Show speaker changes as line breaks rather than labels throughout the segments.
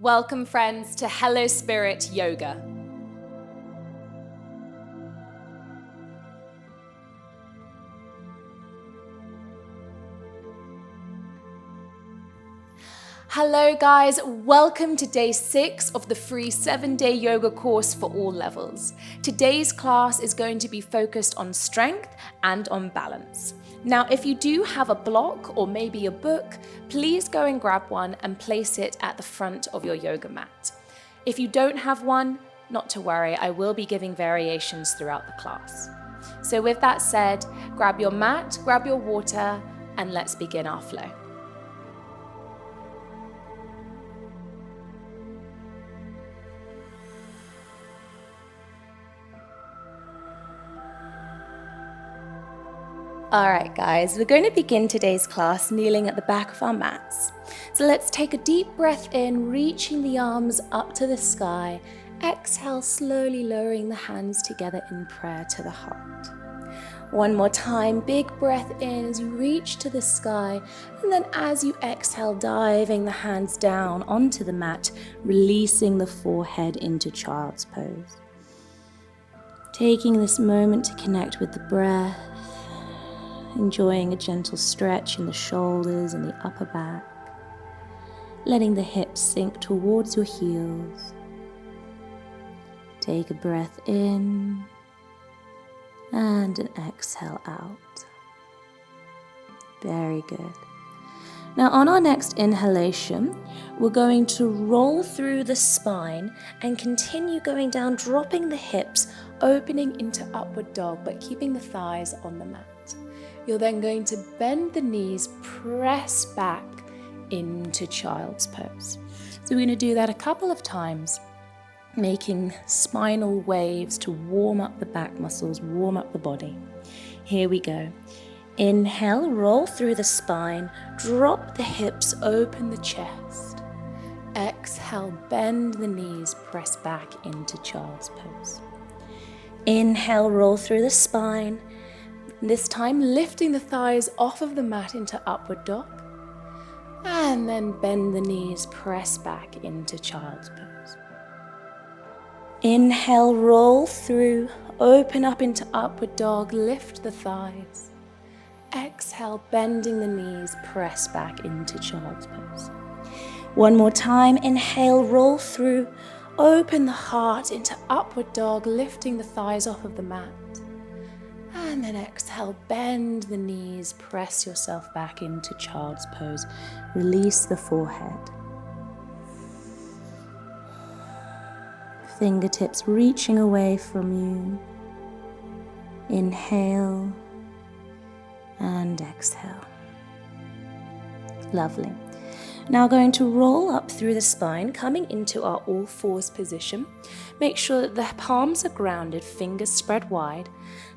Welcome, friends, to Hello Spirit Yoga. Hello guys, welcome to day 6 of the free 7-day yoga course for all levels. Today's class is going to be focused on strength and on balance. Now, if you do have a block or maybe a book, please go and grab one and place it at the front of your yoga mat. If you don't have one, not to worry, I will be giving variations throughout the class. So with that said, grab your mat, grab your water, and let's begin our flow. Alright guys, we're going to begin today's class kneeling at the back of our mats. So let's take a deep breath in, reaching the arms up to the sky. Exhale, slowly lowering the hands together in prayer to the heart. One more time, big breath in as you reach to the sky, and then as you exhale, diving the hands down onto the mat, releasing the forehead into child's pose. Taking this moment to connect with the breath, enjoying a gentle stretch in the shoulders and the upper back, letting the hips sink towards your heels. Take a breath in and an exhale out. Very good. Now on our next inhalation, we're going to roll through the spine and continue going down, dropping the hips, opening into upward dog, but keeping the thighs on the mat. You're then going to bend the knees, press back into child's pose. So we're going to do that a couple of times, making spinal waves to warm up the back muscles, warm up the body. Here we go. Inhale, roll through the spine, drop the hips, open the chest. Exhale, bend the knees, press back into child's pose. Inhale, roll through the spine. This time, lifting the thighs off of the mat into upward dog. And then bend the knees, press back into child's pose. Inhale, roll through, open up into upward dog, lift the thighs. Exhale, bending the knees, press back into child's pose. One more time, inhale, roll through, open the heart into upward dog, lifting the thighs off of the mat. And then exhale, bend the knees, press yourself back into child's pose. Release the forehead. Fingertips reaching away from you. Inhale and exhale. Lovely. Now going to roll up through the spine, coming into our all fours position. Make sure that the palms are grounded, fingers spread wide,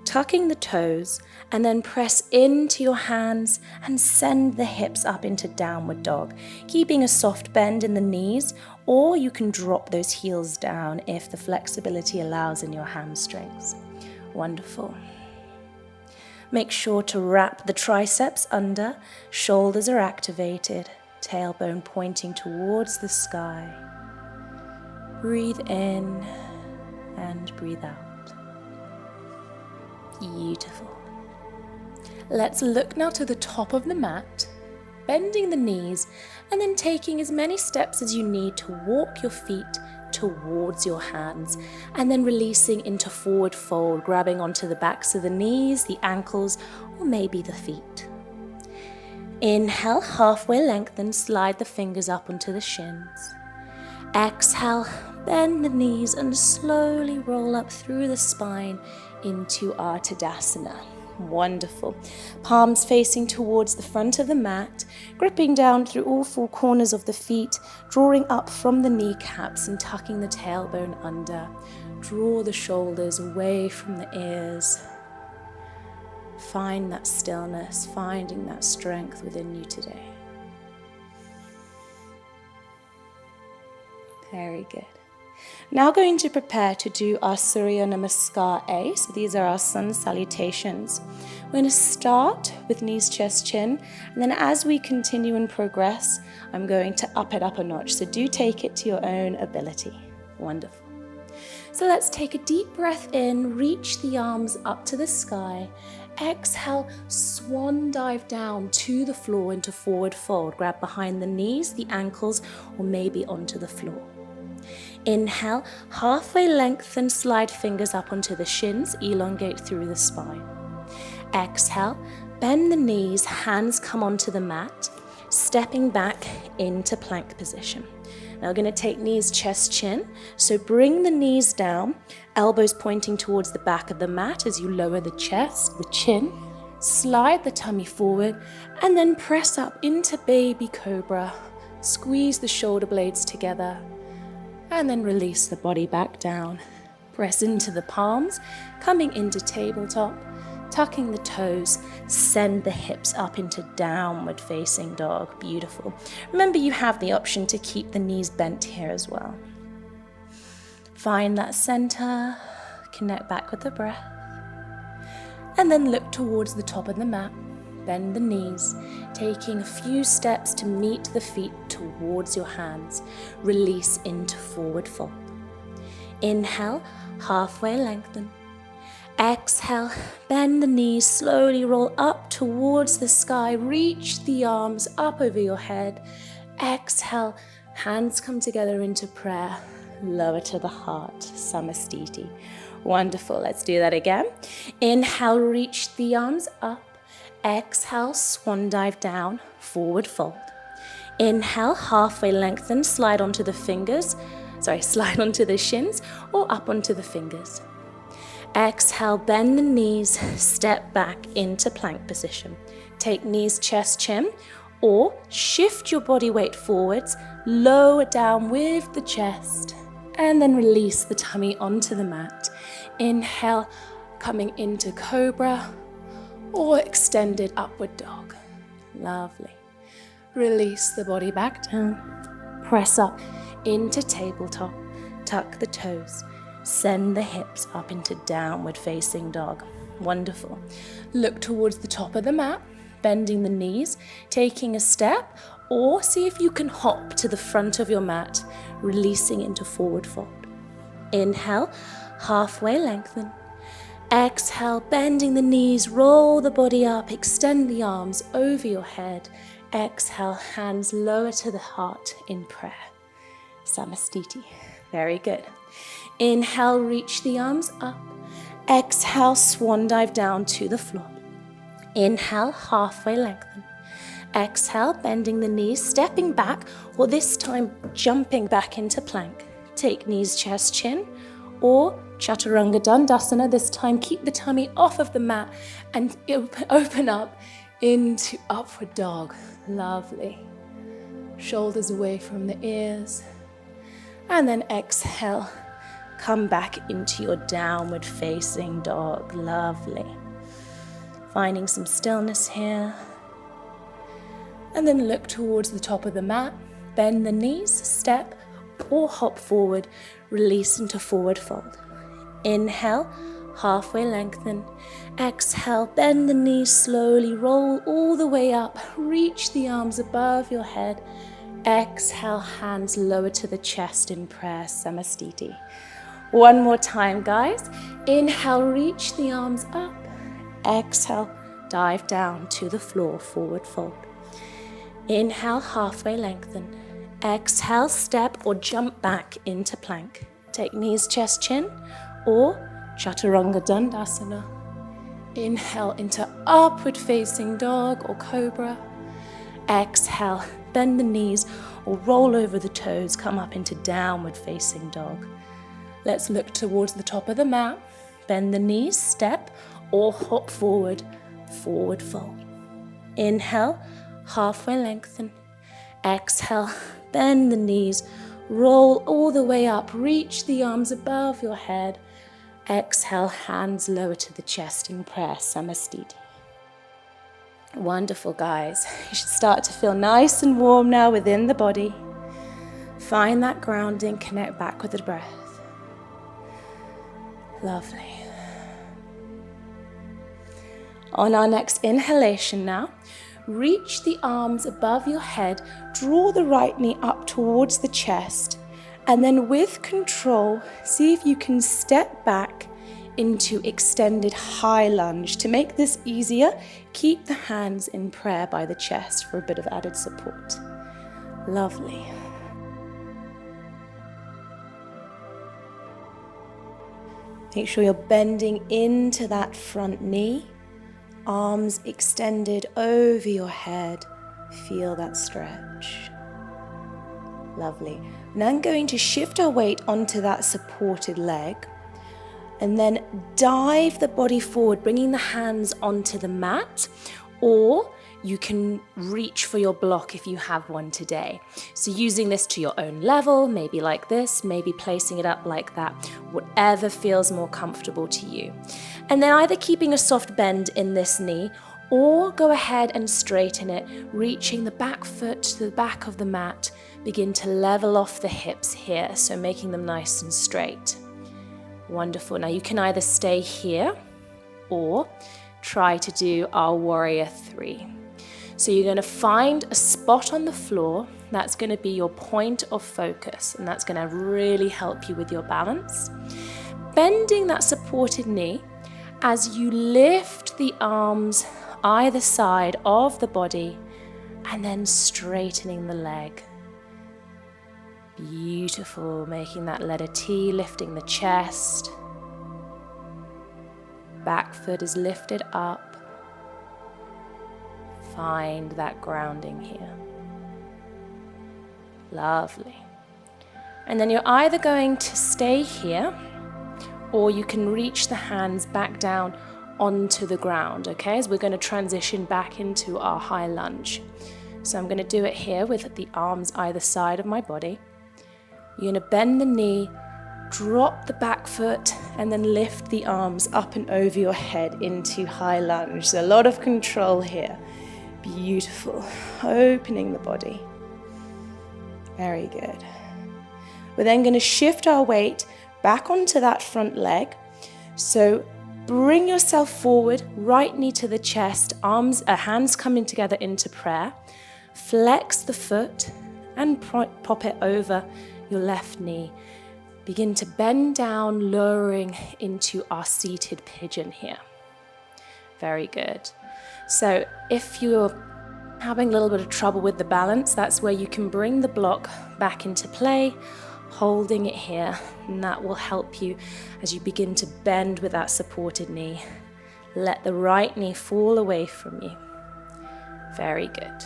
tucking the toes, and then press into your hands and send the hips up into downward dog, keeping a soft bend in the knees, or you can drop those heels down if the flexibility allows in your hamstrings. Wonderful. Make sure to wrap the triceps under, shoulders are activated, tailbone pointing towards the sky. Breathe in and breathe out. Beautiful. Let's look now to the top of the mat, bending the knees, and then taking as many steps as you need to walk your feet towards your hands, and then releasing into forward fold, grabbing onto the backs of the knees, the ankles, or maybe the feet. Inhale, halfway lengthen, slide the fingers up onto the shins. Exhale, bend the knees and slowly roll up through the spine into our Tadasana. Wonderful. Palms facing towards the front of the mat, gripping down through all four corners of the feet, drawing up from the kneecaps and tucking the tailbone under. Draw the shoulders away from the ears. Find that stillness, finding that strength within you today. Very good. Now going to prepare to do our Surya Namaskar A. So these are our sun salutations. We're going to start with knees, chest, chin, and then as we continue and progress, I'm going to up it up a notch. So do take it to your own ability. Wonderful. So let's take a deep breath in, reach the arms up to the sky. Exhale, swan dive down to the floor into forward fold. Grab behind the knees, the ankles, or maybe onto the floor. Inhale, halfway lengthen, slide fingers up onto the shins, elongate through the spine. Exhale, bend the knees, hands come onto the mat, stepping back into plank position. Now we're going to take knees, chest, chin. So bring the knees down, elbows pointing towards the back of the mat as you lower the chest, the chin, slide the tummy forward, and then press up into baby cobra. Squeeze the shoulder blades together, and then release the body back down. Press into the palms, coming into tabletop, tucking the toes, send the hips up into downward facing dog. Beautiful. Remember, you have the option to keep the knees bent here as well. Find that center, connect back with the breath, and then look towards the top of the mat. Bend the knees, taking a few steps to meet the feet towards your hands. Release into forward fold. Inhale, halfway lengthen. Exhale, bend the knees, slowly roll up towards the sky, reach the arms up over your head. Exhale, hands come together into prayer, lower to the heart, samastiti. Wonderful, let's do that again. Inhale, reach the arms up. Exhale, swan dive down, forward fold. Inhale, halfway lengthen, slide onto the shins or up onto the fingers. Exhale, bend the knees, step back into plank position. Take knees, chest, chin, or shift your body weight forwards, lower down with the chest, and then release the tummy onto the mat. Inhale, coming into cobra, or extended upward dog. Lovely. Release the body back down. Press up into tabletop. Tuck the toes. Send the hips up into downward facing dog. Wonderful. Look towards the top of the mat, bending the knees, taking a step, or see if you can hop to the front of your mat, releasing into forward fold. Inhale, halfway lengthen. Exhale, bending the knees, roll the body up, extend the arms over your head. Exhale, hands lower to the heart in prayer. Samastiti. Very good. Inhale, reach the arms up. Exhale, swan dive down to the floor. Inhale, halfway lengthen. Exhale, bending the knees, stepping back, or this time jumping back into plank. Take knees, chest, chin, or chaturanga dandasana. This time keep the tummy off of the mat and open up into upward dog. Lovely. Shoulders away from the ears. And then exhale, come back into your downward facing dog. Lovely. Finding some stillness here. And then look towards the top of the mat. Bend the knees, step or hop forward. Release into forward fold. Inhale, halfway lengthen. Exhale, bend the knees slowly, roll all the way up. Reach the arms above your head. Exhale, hands lower to the chest in prayer, samastiti. One more time, guys. Inhale, reach the arms up. Exhale, dive down to the floor, forward fold. Inhale, halfway lengthen. Exhale, step or jump back into plank. Take knees, chest, chin, or chaturanga dandasana. Inhale into upward facing dog or cobra. Exhale, bend the knees or roll over the toes, come up into downward facing dog. Let's look towards the top of the mat. Bend the knees, step or hop forward, forward fold. Inhale, halfway lengthen. Exhale, bend the knees, roll all the way up, reach the arms above your head. Exhale, hands lower to the chest in prayer, samastiti. Wonderful, guys. You should start to feel nice and warm now within the body. Find that grounding, connect back with the breath. Lovely. On our next inhalation now, reach the arms above your head, draw the right knee up towards the chest, and then with control, see if you can step back into extended high lunge. To make this easier, keep the hands in prayer by the chest for a bit of added support. Lovely. Make sure you're bending into that front knee, arms extended over your head. Feel that stretch. Lovely. Now I'm going to shift our weight onto that supported leg and then dive the body forward, bringing the hands onto the mat, or you can reach for your block if you have one today. So using this to your own level, maybe like this, maybe placing it up like that, whatever feels more comfortable to you. And then either keeping a soft bend in this knee or go ahead and straighten it, reaching the back foot to the back of the mat. Begin to level off the hips here, so making them nice and straight. Wonderful. Now you can either stay here or try to do our warrior 3. So you're going to find a spot on the floor that's going to be your point of focus, and that's going to really help you with your balance. Bending that supported knee as you lift the arms either side of the body and then straightening the leg. Beautiful, making that letter T, lifting the chest. Back foot is lifted up. Find that grounding here. Lovely. And then you're either going to stay here or you can reach the hands back down onto the ground, okay? As we're going to transition back into our high lunge. So I'm going to do it here with the arms either side of my body. You're going to bend the knee, drop the back foot, and then lift the arms up and over your head into high lunge. So a lot of control here. Beautiful. Opening the body. Very good. We're then going to shift our weight back onto that front leg. So bring yourself forward, right knee to the chest, hands coming together into prayer. Flex the foot and pop it over your left knee. Begin to bend down, lowering into our seated pigeon here. Very good. So if you're having a little bit of trouble with the balance, that's where you can bring the block back into play, holding it here, and that will help you as you begin to bend with that supported knee. Let the right knee fall away from you. Very good.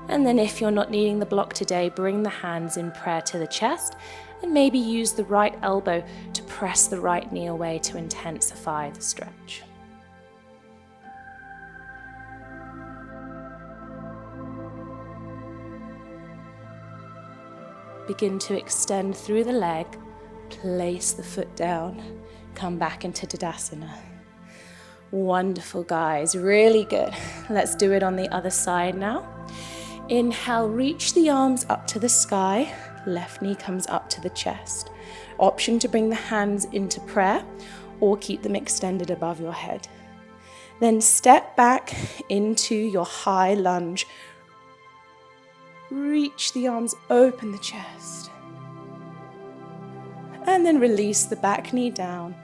And then if you're not needing the block today, bring the hands in prayer to the chest and maybe use the right elbow to press the right knee away to intensify the stretch. Begin to extend through the leg, place the foot down, come back into Tadasana. Wonderful, guys, really good. Let's do it on the other side now. Inhale, reach the arms up to the sky, left knee comes up to the chest. Option to bring the hands into prayer or keep them extended above your head. Then step back into your high lunge. Reach the arms, open the chest. And then release the back knee down,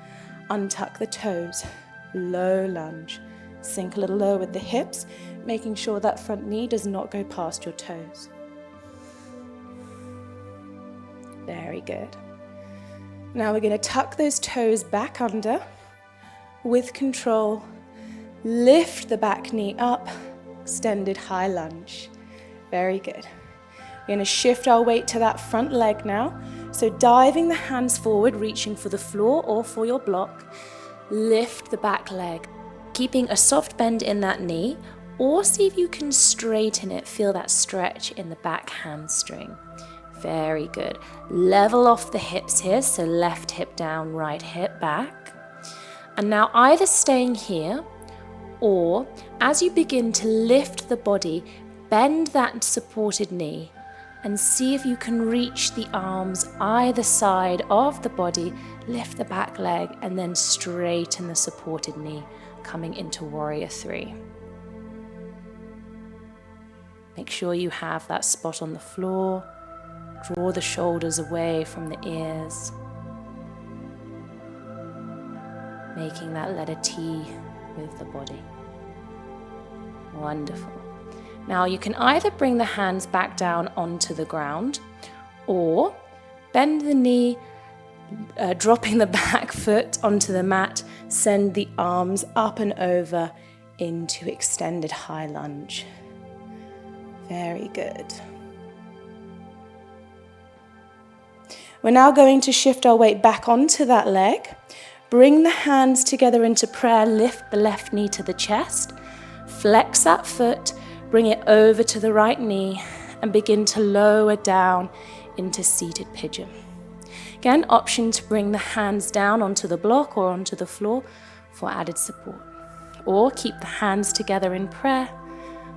untuck the toes, low lunge. Sink a little lower with the hips, making sure that front knee does not go past your toes. Very good. Now we're going to tuck those toes back under. With control, lift the back knee up, extended high lunge. Very good. We're going to shift our weight to that front leg now. So diving the hands forward, reaching for the floor or for your block. Lift the back leg, keeping a soft bend in that knee, or see if you can straighten it. Feel that stretch in the back hamstring. Very good. Level off the hips here, so left hip down, right hip back. And now either staying here, or as you begin to lift the body, bend that supported knee and see if you can reach the arms either side of the body, lift the back leg and then straighten the supported knee. coming into warrior 3. Make sure you have that spot on the floor. Draw the shoulders away from the ears, making that letter T with the body. Wonderful. Now you can either bring the hands back down onto the ground or bend the knee, dropping the back foot onto the mat, send the arms up and over into extended high lunge. Very good. We're now going to shift our weight back onto that leg. Bring the hands together into prayer, lift the left knee to the chest, flex that foot, bring it over to the right knee, and begin to lower down into seated pigeon. Again, option to bring the hands down onto the block or onto the floor for added support. Or keep the hands together in prayer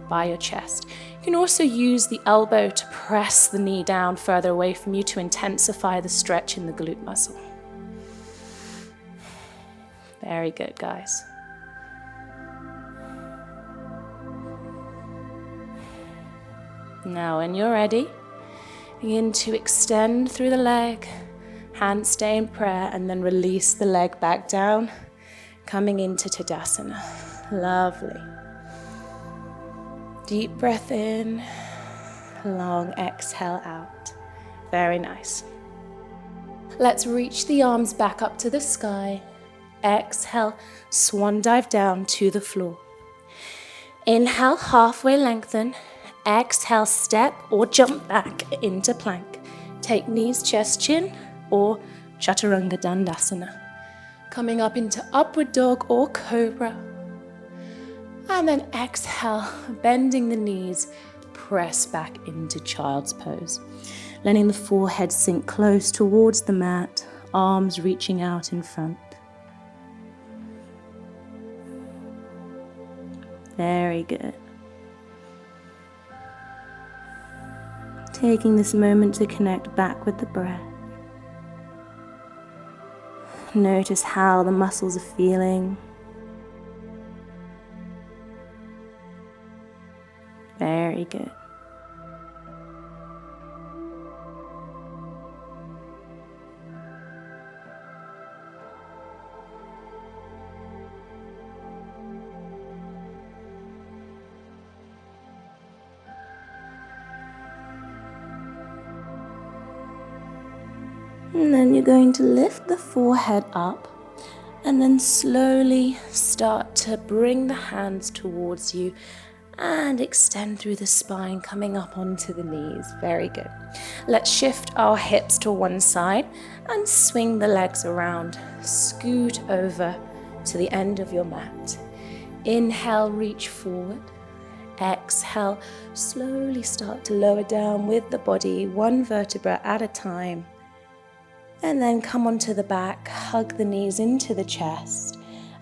by your chest. You can also use the elbow to press the knee down further away from you to intensify the stretch in the glute muscle. Very good, guys. Now, when you're ready, begin to extend through the leg, hands stay in prayer, and then release the leg back down, coming into Tadasana. Lovely. Deep breath in, long exhale out. Very nice. Let's reach the arms back up to the sky. Exhale, swan dive down to the floor. Inhale, halfway lengthen. Exhale, step or jump back into plank. Take knees, chest, chin, or Chaturanga Dandasana. Coming up into upward dog or cobra. And then exhale, bending the knees, press back into child's pose. Letting the forehead sink close towards the mat, arms reaching out in front. Very good. Taking this moment to connect back with the breath. Notice how the muscles are feeling. Very good. And then you're going to lift the forehead up and then slowly start to bring the hands towards you and extend through the spine, coming up onto the knees. Very good. Let's shift our hips to one side and swing the legs around. Scoot over to the end of your mat. Inhale, reach forward. Exhale, slowly start to lower down with the body, one vertebra at a time. And then come onto the back, hug the knees into the chest,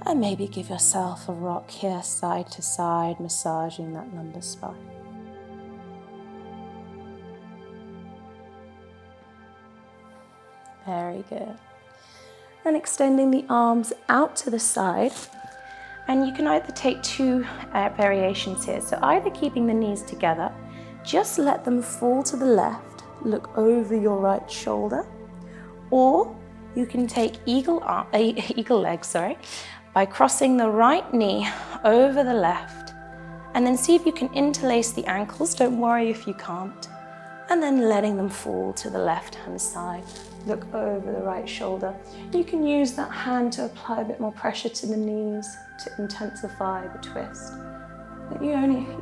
and maybe give yourself a rock here, side to side, massaging that lumbar spine. Very good. And extending the arms out to the side. And you can either take two variations here. So either keeping the knees together, just let them fall to the left, look over your right shoulder. Or you can take eagle leg, by crossing the right knee over the left, and then see if you can interlace the ankles. Don't worry if you can't. And then letting them fall to the left-hand side. Look over the right shoulder. You can use that hand to apply a bit more pressure to the knees to intensify the twist. But you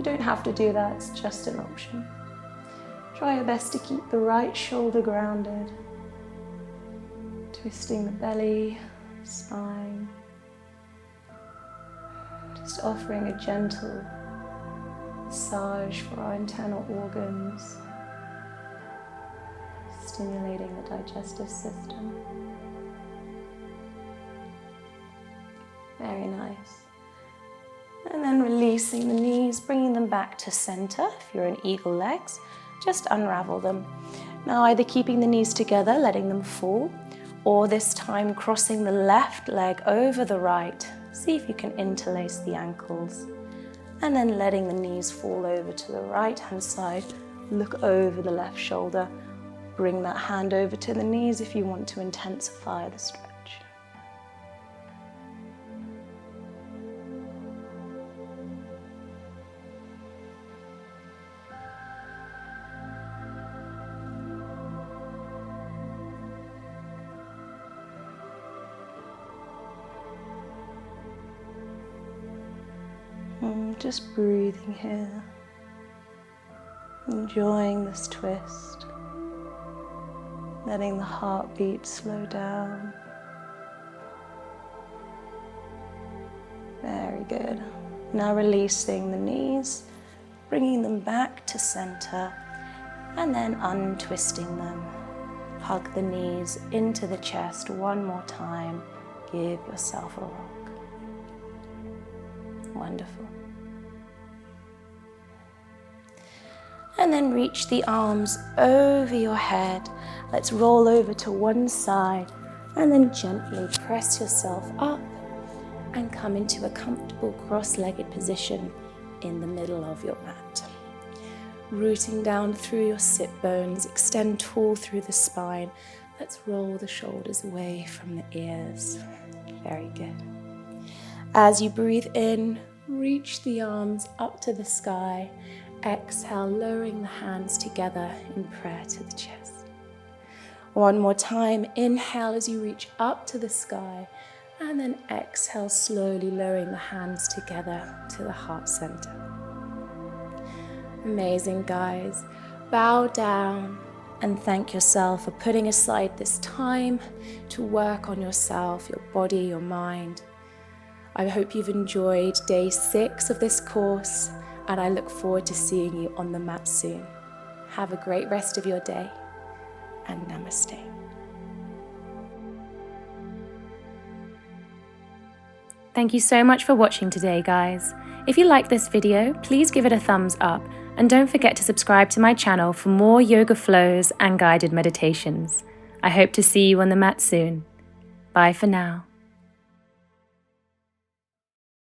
don't have to do that, it's just an option. Try your best to keep the right shoulder grounded. Twisting the belly, spine. Just offering a gentle massage for our internal organs. Stimulating the digestive system. Very nice. And then releasing the knees, bringing them back to center. If you're in eagle legs, just unravel them. Now either keeping the knees together, letting them fall, or this time crossing the left leg over the right, See if you can interlace the ankles, and then letting the knees fall over to the right hand side. Look over the left shoulder. Bring that hand over to the knees if you want to intensify the stretch. Just breathing here, enjoying this twist, letting the heartbeat slow down. Very good. Now releasing the knees, bringing them back to center, and then untwisting them. Hug the knees into the chest one more time. Give yourself a rock. Wonderful. And then reach the arms over your head. Let's roll over to one side and then gently press yourself up and come into a comfortable cross-legged position in the middle of your mat. Rooting down through your sit bones, extend tall through the spine. Let's roll the shoulders away from the ears. Very good. As you breathe in, reach the arms up to the sky. Exhale, lowering the hands together in prayer to the chest. One more time, inhale as you reach up to the sky, and then exhale, slowly lowering the hands together to the heart center. Amazing, guys. Bow down and thank yourself for putting aside this time to work on yourself, your body, your mind. I hope you've enjoyed day 6 of this course, and I look forward to seeing you on the mat soon. Have a great rest of your day, and namaste. Thank you so much for watching today, guys. If you like this video, please give it a thumbs up, and don't forget to subscribe to my channel for more yoga flows and guided meditations. I hope to see you on the mat soon. Bye for now.